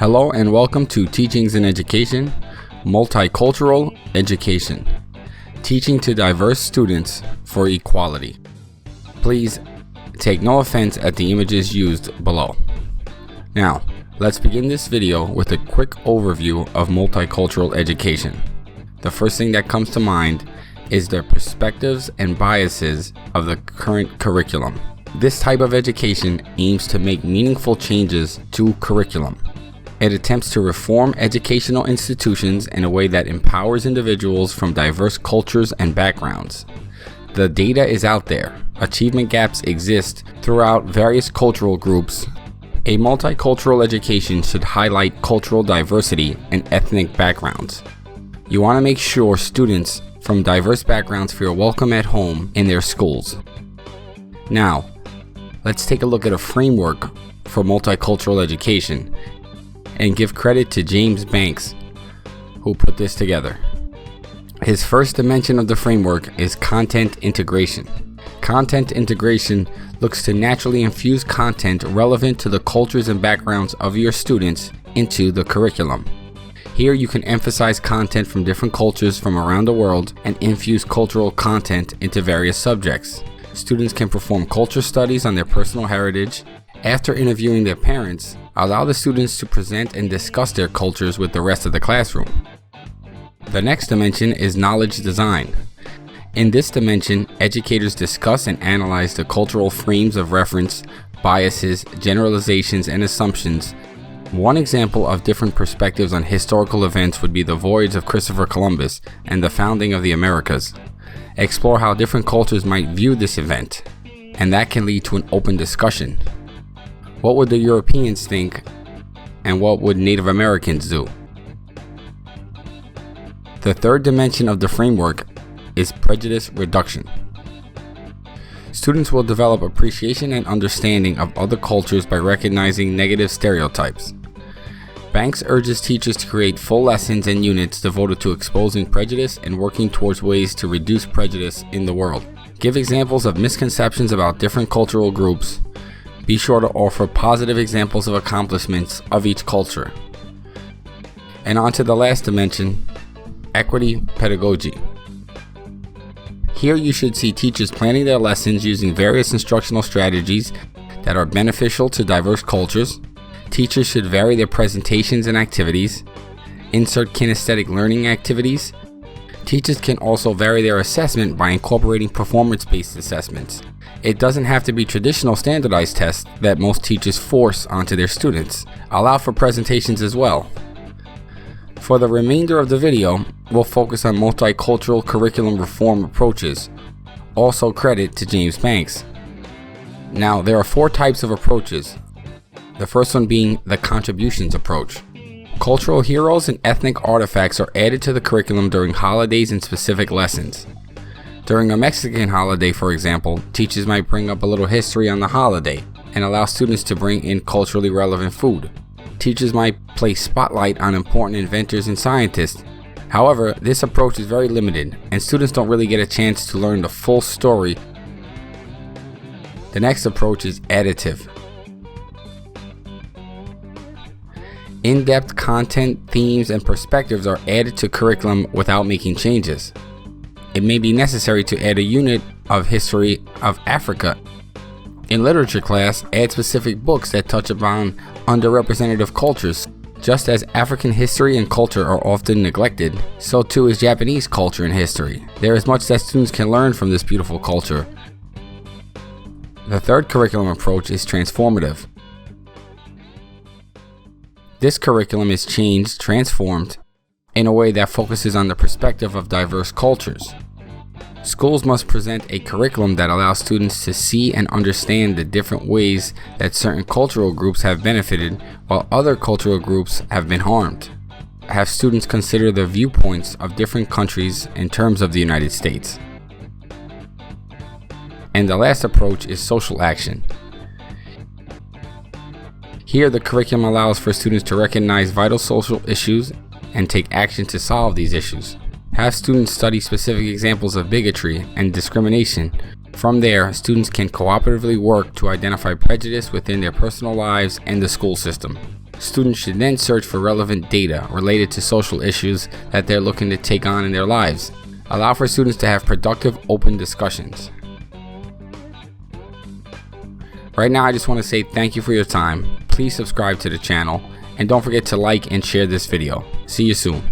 Hello and welcome to Teachings in Education, Multicultural Education, teaching to diverse students for equality. Please take no offense at the images used below. Now, let's begin this video with a quick overview of multicultural education. The first thing that comes to mind is the perspectives and biases of the current curriculum. This type of education aims to make meaningful changes to curriculum. It attempts to reform educational institutions in a way that empowers individuals from diverse cultures and backgrounds. The data is out there. Achievement gaps exist throughout various cultural groups. A multicultural education should highlight cultural diversity and ethnic backgrounds. You want to make sure students from diverse backgrounds feel welcome at home in their schools. Now, let's take a look at a framework for multicultural education and give credit to James Banks, who put this together. His first dimension of the framework is content integration. Content integration looks to naturally infuse content relevant to the cultures and backgrounds of your students into the curriculum. Here you can emphasize content from different cultures from around the world and infuse cultural content into various subjects. Students can perform culture studies on their personal heritage. After interviewing their parents, allow the students to present and discuss their cultures with the rest of the classroom. The next dimension is knowledge design. In this dimension, educators discuss and analyze the cultural frames of reference, biases, generalizations, and assumptions. One example of different perspectives on historical events would be the voyage of Christopher Columbus and the founding of the Americas. Explore how different cultures might view this event, and that can lead to an open discussion. What would the Europeans think, and what would Native Americans do? The third dimension of the framework is prejudice reduction. Students will develop appreciation and understanding of other cultures by recognizing negative stereotypes. Banks urges teachers to create full lessons and units devoted to exposing prejudice and working towards ways to reduce prejudice in the world. Give examples of misconceptions about different cultural groups. Be sure to offer positive examples of accomplishments of each culture. And on to the last dimension, equity pedagogy. Here you should see teachers planning their lessons using various instructional strategies that are beneficial to diverse cultures. Teachers should vary their presentations and activities. Insert kinesthetic learning activities. Teachers can also vary their assessment by incorporating performance-based assessments. It doesn't have to be traditional standardized tests that most teachers force onto their students. Allow for presentations as well. For the remainder of the video, we'll focus on multicultural curriculum reform approaches. Also credit to James Banks. Now, there are 4 types of approaches. The first one being the contributions approach. Cultural heroes and ethnic artifacts are added to the curriculum during holidays and specific lessons. During a Mexican holiday, for example, teachers might bring up a little history on the holiday and allow students to bring in culturally relevant food. Teachers might place spotlight on important inventors and scientists. However, this approach is very limited and students don't really get a chance to learn the full story. The next approach is additive. In-depth content, themes, and perspectives are added to curriculum without making changes. It may be necessary to add a unit of history of Africa. In literature class, add specific books that touch upon underrepresented cultures. Just as African history and culture are often neglected, so too is Japanese culture and history. There is much that students can learn from this beautiful culture. The third curriculum approach is transformative. This curriculum is transformed in a way that focuses on the perspective of diverse cultures. Schools must present a curriculum that allows students to see and understand the different ways that certain cultural groups have benefited while other cultural groups have been harmed. Have students consider the viewpoints of different countries in terms of the United States. And the last approach is social action. Here, the curriculum allows for students to recognize vital social issues and take action to solve these issues. Have students study specific examples of bigotry and discrimination. From there, students can cooperatively work to identify prejudice within their personal lives and the school system. Students should then search for relevant data related to social issues that they're looking to take on in their lives. Allow for students to have productive, open discussions. Right now, I just want to say thank you for your time. Please subscribe to the channel, and don't forget to like and share this video. See you soon.